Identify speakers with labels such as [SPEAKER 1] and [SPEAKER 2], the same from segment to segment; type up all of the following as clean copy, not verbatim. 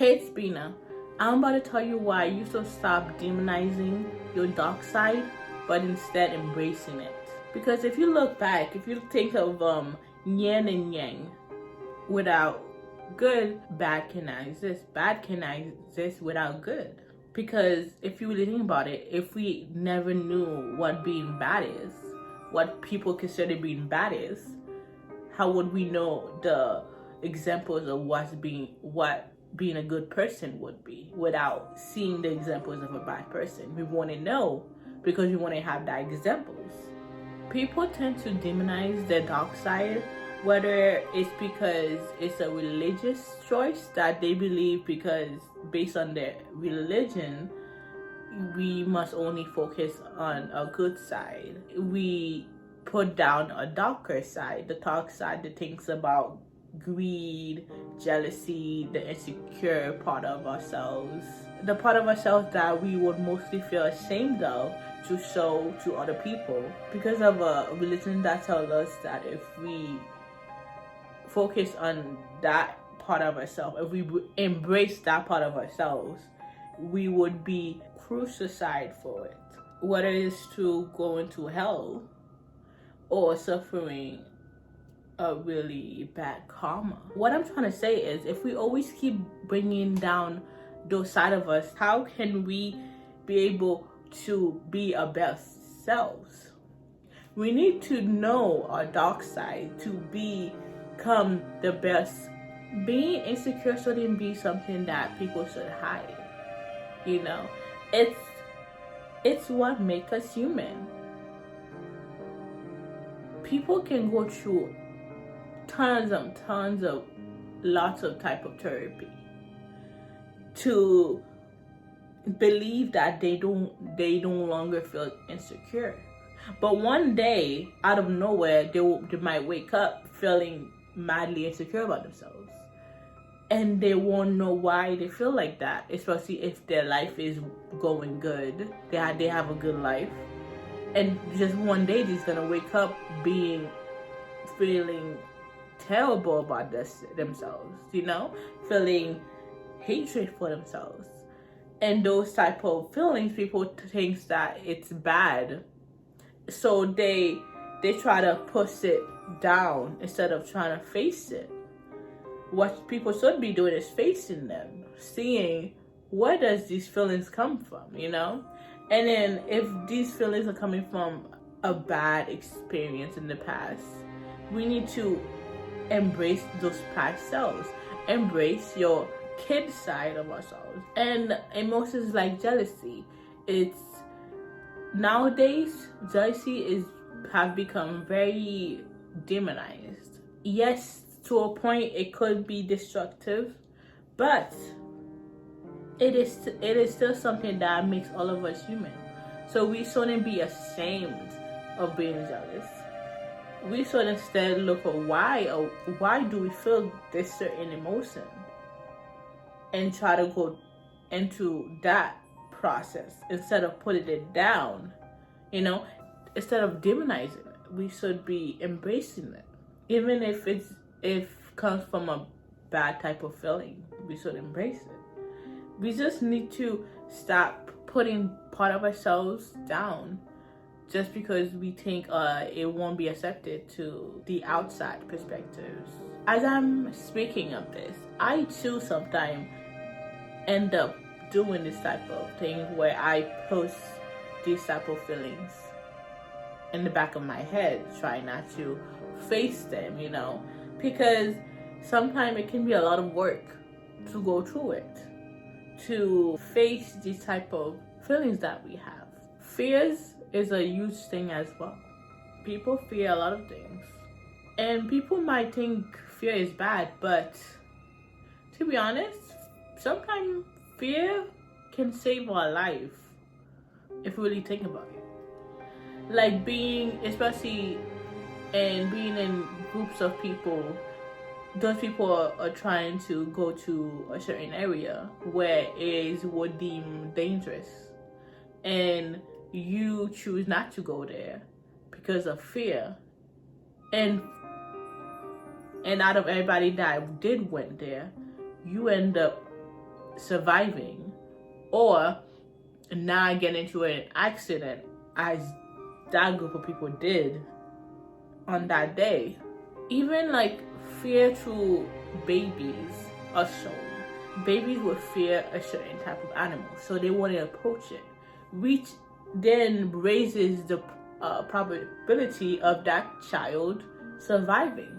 [SPEAKER 1] Hey, it's Bina. I'm about to tell you why you should stop demonizing your dark side, but instead embracing it. Because if you look back, if you think of yin and yang, without good, bad cannot exist. Bad cannot exist without good. Because if you really think about it, if we never knew what being bad is, what people consider being bad is, how would we know the examples of what being a good person would be without seeing the examples of a bad person? We want to know because we want to have that examples. People tend to demonize their dark side, whether it's because it's a religious choice that they believe because based on their religion, we must only focus on a good side. We put down a darker side, the dark side that thinks about greed, jealousy, the insecure part of ourselves, the part of ourselves that we would mostly feel ashamed of to show to other people because of a religion that tells us that if we focus on that part of ourselves, if we embrace that part of ourselves, we would be crucified for it, whether it's to go into hell or suffering a really bad karma. What I'm trying to say is, if we always keep bringing down those side of us, how can we be able to be our best selves? We need to know our dark side to become the best. Being insecure shouldn't be something that people should hide. You know, it's what makes us human. People can go through tons of lots of type of therapy to believe that they no longer feel insecure. But one day, out of nowhere, they might wake up feeling madly insecure about themselves. And they won't know why they feel like that, especially if their life is going good. They have a good life. And just one day, they're gonna wake up feeling terrible about themselves, feeling hatred for themselves. And those type of feelings, people think that it's bad. So they try to push it down instead of trying to face it. What people should be doing is facing them, seeing where does these feelings come from, And then if these feelings are coming from a bad experience in the past, we need to embrace those past selves. Embrace your kid side of ourselves. And emotions like jealousy. Nowadays, jealousy have become very demonized. Yes, to a point it could be destructive, but it is still something that makes all of us human. So we shouldn't be ashamed of being jealous. We should instead look at why do we feel this certain emotion and try to go into that process instead of putting it down. Instead of demonizing it, we should be embracing it. Even if it comes from a bad type of feeling, we should embrace it. We just need to stop putting part of ourselves down just because we think it won't be accepted to the outside perspectives. As I'm speaking of this, I too sometimes end up doing this type of thing where I post these type of feelings in the back of my head, try not to face them, because sometimes it can be a lot of work to go through it, to face these type of feelings that we have. Fears is a huge thing as well. People fear a lot of things. And people might think fear is bad, but to be honest, sometimes fear can save our life if we really think about it. Like being in groups of people, those people are trying to go to a certain area where it would deem dangerous, and you choose not to go there because of fear, and out of everybody that did went there, you end up surviving or not get into an accident as that group of people did on that day. Even like fear to babies are shown. Babies would fear a certain type of animal, so they want to approach it, which then raises the probability of that child surviving,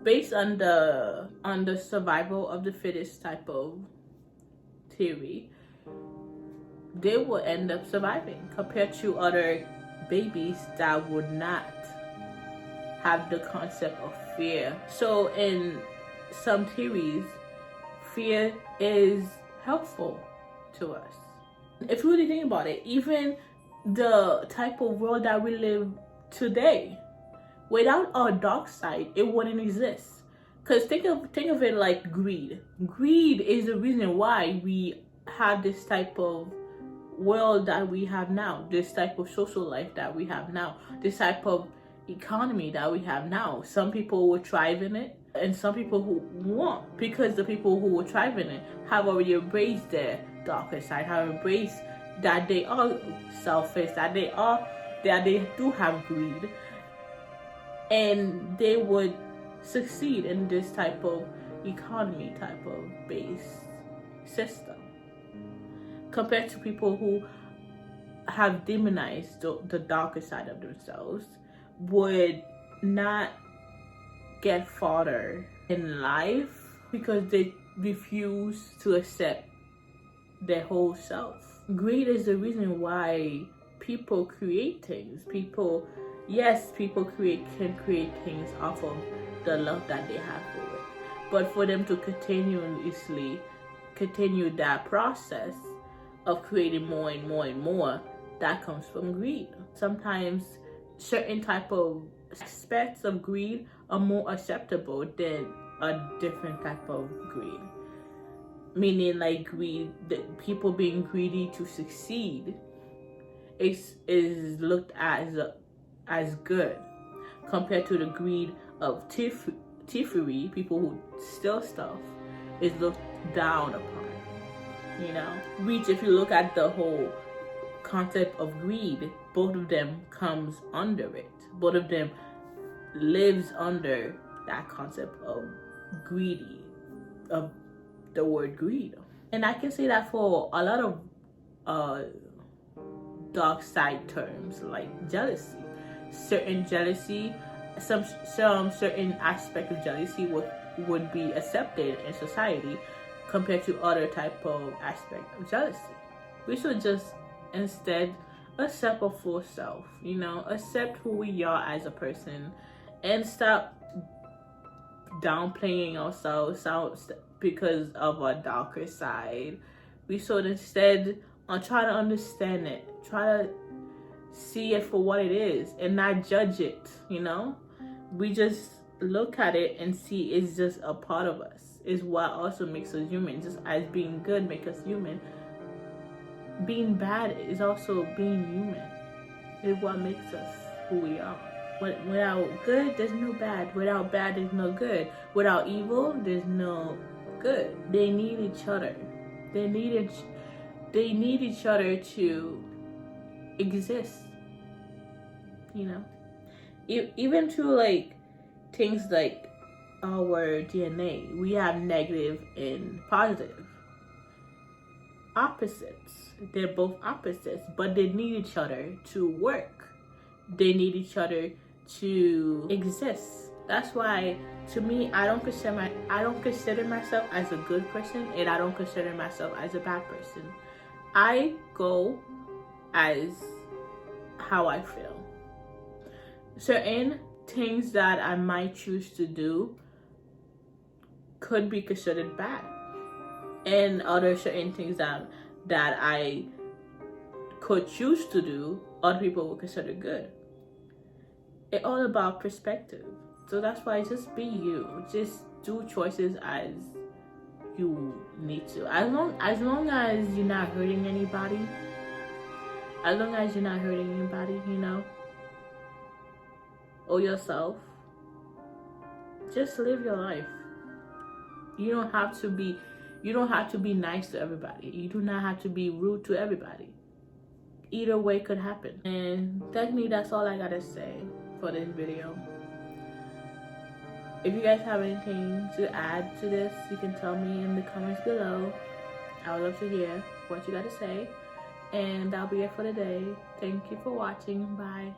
[SPEAKER 1] based on the survival of the fittest type of theory. They will end up surviving compared to other babies that would not have the concept of fear. So in some theories, fear is helpful to us. If you really think about it, even the type of world that we live today, without our dark side, it wouldn't exist. Because think of it like greed. Greed is the reason why we have this type of world that we have now, this type of social life that we have now, this type of economy that we have now. Some people will thrive in it and some people who won't, because the people who will thrive in it have already embraced their darker side, have embraced that they are selfish, that they do have greed, and they would succeed in this type of economy, type of base system, compared to people who have demonized the darker side of themselves, would not get farther in life because they refuse to accept their whole self. Greed is the reason why people create things. People can create things off of the love that they have for it. But for them to continue that process of creating more and more and more, that comes from greed. Sometimes certain type of aspects of greed are more acceptable than a different type of greed. Meaning like greed, that people being greedy to succeed is looked at as good, compared to the greed of thievery, people who steal stuff, is looked down upon, you know? Which, if you look at the whole concept of greed, both of them comes under it. Both of them lives under that concept of greedy, of the word greed. And I can say that for a lot of dark side terms, like jealousy. Certain jealousy, some certain aspect of jealousy would be accepted in society compared to other type of aspect of jealousy. We should just instead accept a full self, you know, accept who we are as a person, and stop downplaying ourselves because of our darker side. We should instead try to understand it, try to see it for what it is and not judge it, you know? We just look at it and see it's just a part of us. Is what also makes us human. Just as being good makes us human, being bad is also being human. It's what makes us who we are. But without good, there's no bad. Without bad, there's no good. Without evil, there's no good. They need each other. They need each other to exist. You know, even to like things like our DNA, we have negative and positive opposites. They're both opposites, but they need each other to work. They need each other to exist. That's why, to me, I don't consider myself as a good person, and I don't consider myself as a bad person. I go as how I feel. Certain things that I might choose to do could be considered bad, and other certain things that I could choose to do, other people will consider good. It's all about perspective. So that's why just be you. Just do choices as you need to. As long as you're not hurting anybody. You know, or yourself. Just live your life. You don't have to be You don't have to be nice to everybody. You do not have to be rude to everybody. Either way could happen. And technically, that's all I gotta say for this video. If you guys have anything to add to this, you can tell me in the comments below. I would love to hear what you got to say. And that'll be it for today. Thank you for watching. Bye.